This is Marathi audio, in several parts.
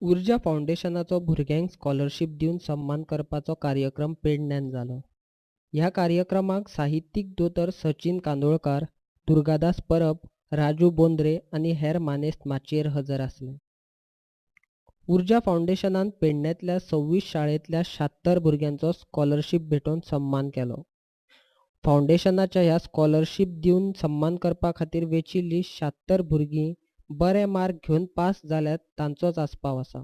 उर्जा फावंडेशनाचो भुरग्यांक स्कॉलरशीप दिवन सन्मान करपाचो कार्यक्रम पेडण्यान जालो. ह्या कार्यक्रमाक साहित्यीक दोतोर सचिन कांदोळकार, दुर्गादास परब, राजू बोंद्रे आनी हेर मानेस्त माचयेर हजर आसले. उर्जा फावंडेशनान पेडण्यातल्या 26 शाळेंतल्या 76 भुरग्यांचो स्कॉलरशीप भेटोवन सन्मान केलो. फावंडेशनाच्या ह्या स्कॉलरशीप दिवन सन्मान करपा खातीर वेंचिल्लीं 76 भुरगीं बरे मार्क घेवन पास जाल्यात तांचोच आस्पाव आसा.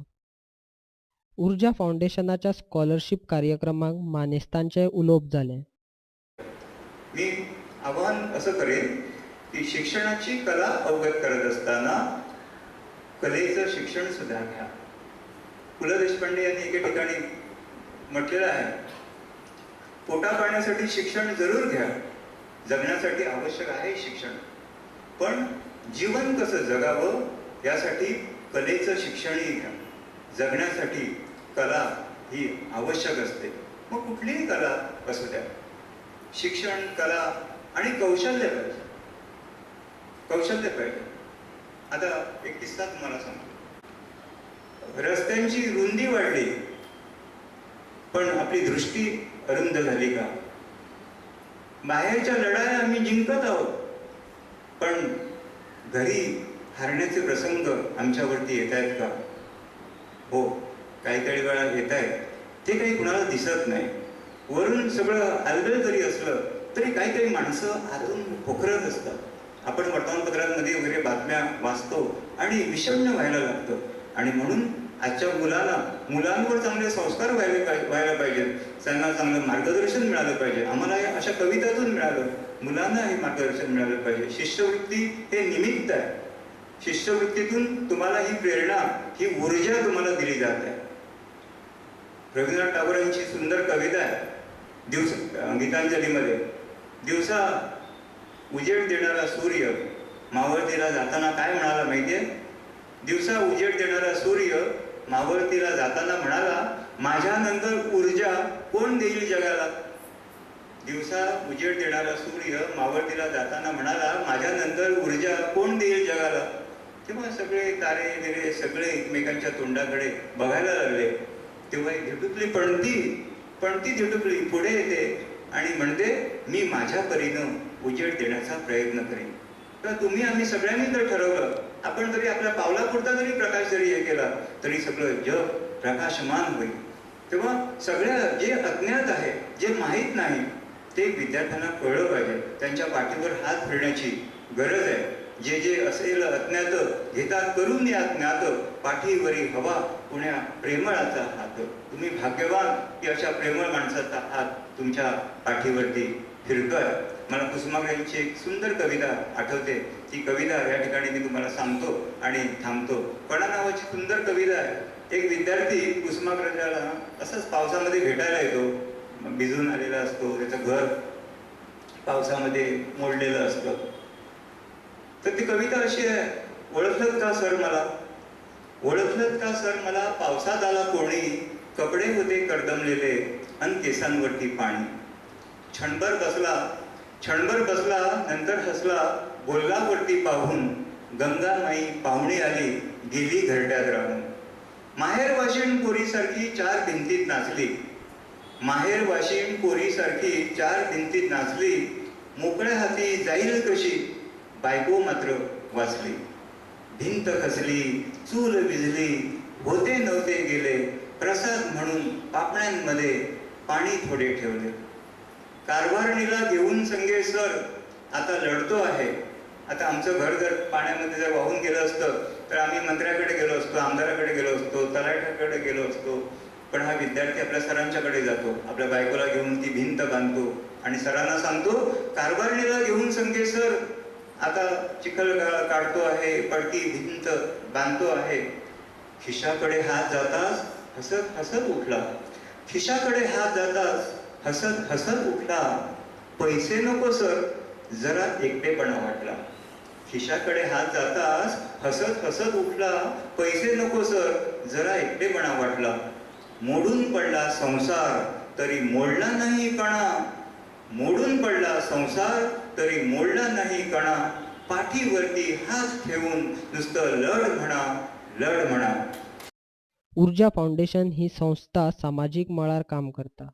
उर्जा फावंडेशनाच्या स्कॉलरशीप कार्यक्रमाक मानेस्तांचेय उलोवप जालें. मी आव्हान असं करेन की शिक्षणाची कला अवगत करत असताना कलेचं शिक्षण सुद्धा घ्या. पु ल देशपांडे यांनी एके ठिकाणी म्हटलेलं आहे, पोटा पाण्यासाठी शिक्षण जरूर घ्या, जगण्यासाठी आवश्यक आहे शिक्षण, पण जीवन कसं जगावं यासाठी कलेचं शिक्षणही घ्या. जगण्यासाठी कला ही आवश्यक असते, मग कुठलीही कला असू द्या. शिक्षण, कला आणि कौशल्य पाहिजे. कौशल्य पाहिजे. आता एक किस्सा तुम्हाला सांगतो. रस्त्यांची रुंदी वाढली पण आपली दृष्टी अरुंद झाली का? बाहेरच्या लढाया आम्ही जिंकत आहोत पण घरी हारण्याचे प्रसंग आमच्यावरती येत आहेत का? हो, काही वेळा येत आहेत. ते काही कुणाला दिसत नाही. वरून सगळं अलगल जरी असलं तरी काही माणसं आतून पोखरत असतात. आपण वर्तमानपत्रांमध्ये वगैरे बातम्या वाचतो आणि विषण्ण व्हायला लागतं. आणि म्हणून आजच्या मुलांवर चांगले संस्कार व्हायला पाहिजेत. त्यांना चांगलं मार्गदर्शन मिळालं पाहिजे. आम्हाला अशा कवितातून मिळालं, मुलांना हे मार्गदर्शन मिळालं पाहिजे. शिष्यवृत्ती हे निमित्त आहे. शिष्यवृत्तीतून तुम्हाला ही प्रेरणा, ही ऊर्जा तुम्हाला दिली जात आहे. रवींद्रनाथ टागोरांची सुंदर कविता आहे गीतांजलीमध्ये. दिवसा उजेड देणारा सूर्य मावळतीला जाताना काय म्हणाला माहितीये? दिवसा उजेड देणारा सूर्य मावळतीला जाताना म्हणाला, माझ्यानंतर ऊर्जा कोण देईल जगाला? दिवसा उजेड देणारा सूर्य मावळतीला जाताना म्हणाला, माझ्यानंतर ऊर्जा कोण देईल जगाला? तेव्हा सगळे तारे बिरे सगळे एकमेकांच्या तोंडाकडे बघायला लागले. तेव्हा एक झेटुकली पणती झेटुकली पुढे येते आणि म्हणते, मी माझ्या परीनं उजेड देण्याचा प्रयत्न करेन. तर तुम्ही आम्ही सगळ्यांनी जर ठरवलं, आपण जरी आपल्या पावलापुरता जरी प्रकाश जरी हे केला तरी सगळं जग प्रकाशमान होईल. तेव्हा सगळ्या जे अज्ञात आहे, जे माहीत नाही, ते विद्यार्थ्यांना कळलं पाहिजे. त्यांच्या पाठीवर हात फिरण्याची गरज आहे. जे असेल अज्ञात घेतात करून या ज्ञात, पाठीवरी हवा कुण्या प्रेमळाचा हात. तुम्ही भाग्यवान की अशा प्रेमळ माणसाचा हात तुमच्या पाठीवरती फिरतोय. मला कुसुमाग्रजांची एक सुंदर कविता आठवते. ती कविता या ठिकाणी मी तुम्हाला सांगतो आणि थांबतो. कणा नावाची सुंदर कविता आहे. एक विद्यार्थी कुसुमाग्रजाला असंच पावसामध्ये भेटायला येतो. भिजून आलेला असतो, त्याचं घर पावसामध्ये मोडलेलं असतं. तर ती कविता अशी आहे, ओळखलत का सर मला, ओळखलत का सर मला, पावसात आला कोणी, कपडे होते कर्दमलेले अन केसांवरती पाणी. क्षणभर बसला नंतर हसला, बोलला वरती पाहून, गंगा माई पाहुणी आली गेली घरट्यात राहून. माहेर वाशिण पोरीसारखी चार भिंतीत नाचली, माहेर वाशिण पोरीसारखी चार भिंतीत नाचली, मोकळ्या हाती जाईल कशी, बायको मात्र वाचली. भिंत खचली, चूल विझली, होते नव्हते गेले, प्रसाद म्हणून पापण्यांमध्ये पाणी थोडे ठेवले. कारभारणीला घेऊन संगे सर आता लढतो आहे. आता आमचं घर जर पाण्यामध्ये जर वाहून गेलं असतं तर आम्ही मंत्र्याकडे गेलो असतो, आमदाराकडे गेलो असतो, तलाठ्याकडे गेलो असतो. पण हा विद्यार्थी आपल्या सरांच्याकडे जातो, आपल्या बायकोला घेऊन ती भिंत बांधतो आणि सरांना सांगतो, कारभारणीला घेऊन संगे सर आता चिखल काढतो आहे, पडकी भिंत बांधतो आहे. खिशाकडे हात जाताच हसत हसत उठला, खिशाकडे हात जाताच हसत हसत उठला, पैसे नको सर जरा एकटेपणा वाटला. खिशाकडे हात जाताच हसत हसत उठला, पैसे नको सर जरा एकटेपणा वाटला. मोडून पडला संसार तरी मोडला नाही कणा, मोडून पडला संसार तरी मोडला नाही कणा, पाठीवरती हात ठेवून नुसतं लढ म्हणा, लढ म्हणा. उर्जा फाउंडेशन ही संस्था सामाजीक मळार काम करता.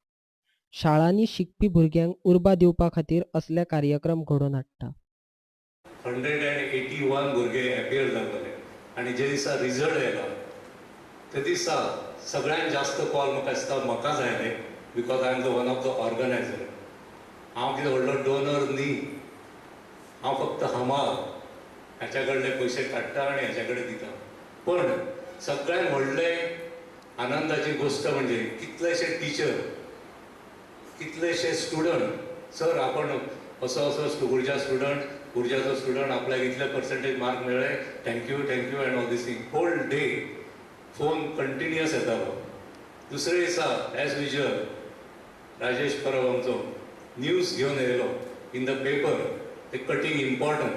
शाळांनी शिकपी भुरग्यांक उर्बा दिवपा खातीर असले कार्यक्रम घडोवन हाडटा. 181 भुरगे एपियर जातले आनी जे दिसा रिजल्ट येयलो ते दिसा सगळ्यांत जास्त कॉल म्हाका दिसता म्हाका जायले because I am the one of the organiser. हांव कितें व्हडलो डोनर न्ही, हांव फक्त हमाल हाच्या कडले पयशे काडटा आनी हाच्या कडेन दिता. पण सगळ्यांत व्हडलें आनंदाची गोश्ट म्हणजे कितलेशे टिचर, कितलेशे स्टुडंट, सर आपण असो उर्जाचो स्टुडंट आपल्याक इतले पर्सेंटेज मार्क मेळ्ळे, thank you and all these thing. Whole day phone continuous येतालो. दुसरे दिसा एज युजल राजेश परब आमचो न्यूज घेवन येयलो इन द पेपर, ते कटींग इम्पॉर्टंट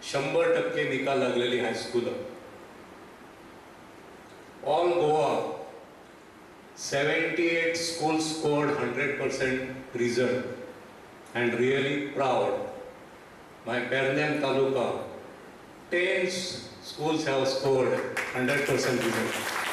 100% निकाल लागलेली हायस्कुलाक. All Goa 78 schools scored 100% result, and really proud. My Pernem Taluka, 10 schools have scored 100% result.